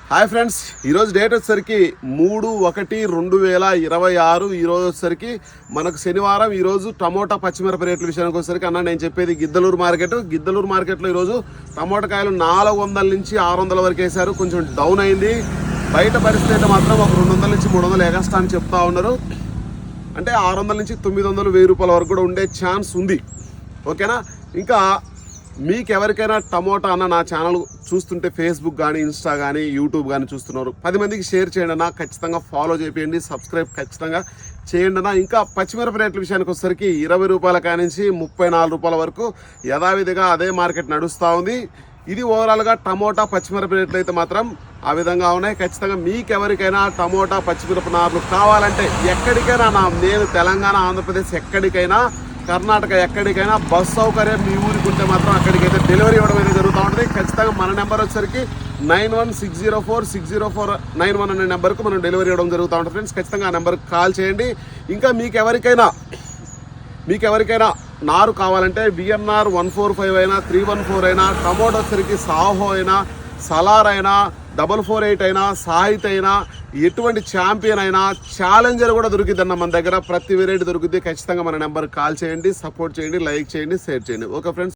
Hi friends, ఈరోజు date వచ్చేసరికి 3/1/2026. ఈరోజు వచ్చేసరికి మనకు శనివారం. ఈరోజు టమోటా పచ్చిమిరప రేట్ల విషయానికి వచ్చేసరికి అన్న నేను చెప్పేది గిద్దలూరు మార్కెట్లో ఈరోజు టమోటా కాయలు 400 నుంచి 600 వరకు వేశారు. కొంచెం డౌన్ అయింది. బయట పరిస్థితి అయితే మాత్రం ఒక 200 నుంచి 300 ఎగస్ట్రా అని చెప్తా ఉన్నారు. అంటే 600 నుంచి 900, 1000 రూపాయల వరకు కూడా ఉండే ఛాన్స్ ఉంది. ఓకేనా? ఇంకా మీకు ఎవరికైనా టమోటా అన్న నా ఛానల్ చూస్తుంటే ఫేస్బుక్ కానీ, ఇన్స్టా కానీ, యూట్యూబ్ కానీ చూస్తున్నారు, 10 మందికి షేర్ చేయండి అన్న. ఖచ్చితంగా ఫాలో చేయండి, సబ్స్క్రైబ్ ఖచ్చితంగా చేయండి అన్న. ఇంకా పచ్చిమిరప రేట్ల విషయానికి వచ్చేసరికి 20 రూపాయల కాడి నుంచి 34 రూపాయల వరకు యథావిధిగా అదే మార్కెట్ నడుస్తూ ఉంది. ఇది ఓవరాల్గా టమోటా పచ్చిమిరప రేట్లు అయితే మాత్రం ఆ విధంగా ఉన్నాయి. ఖచ్చితంగా మీకు ఎవరికైనా టమోటా పచ్చిమిరప నార్లు కావాలంటే ఎక్కడికైనా నేను తెలంగాణ, ఆంధ్రప్రదేశ్ ఎక్కడికైనా, కర్ణాటక ఎక్కడికైనా బస్ సౌకర్యం మీ ఊరికి ఉంటే మాత్రం అక్కడికైతే డెలివరీ ఇవ్వడం అయితే జరుగుతూ ఉంటుంది. ఖచ్చితంగా మన నెంబర్ వచ్చేసరికి 9160460491 అనే నెంబర్కు మనం డెలివరీ ఇవ్వడం జరుగుతూ ఉంటుంది ఫ్రెండ్స్. ఖచ్చితంగా ఆ నెంబర్కి కాల్ చేయండి. ఇంకా మీకు ఎవరికైనా నారు కావాలంటే విఎన్ఆర్ 145 అయినా, 314 అయినా, టమోటో వచ్చేసరికి సాహో అయినా, సలార్ అయినా, 448 అయినా, సాహిత్ అయినా, ఎటువంటి ఛాంపియన్ అయినా, ఛాలెంజర్ కూడా దొరికిద్దన్న మన దగ్గర. ప్రతి వెరైటీ దొరుకుతుంది. ఖచ్చితంగా మన నెంబర్కి కాల్ చేయండి, సపోర్ట్ చేయండి, లైక్ చేయండి, షేర్ చేయండి. Okay friends.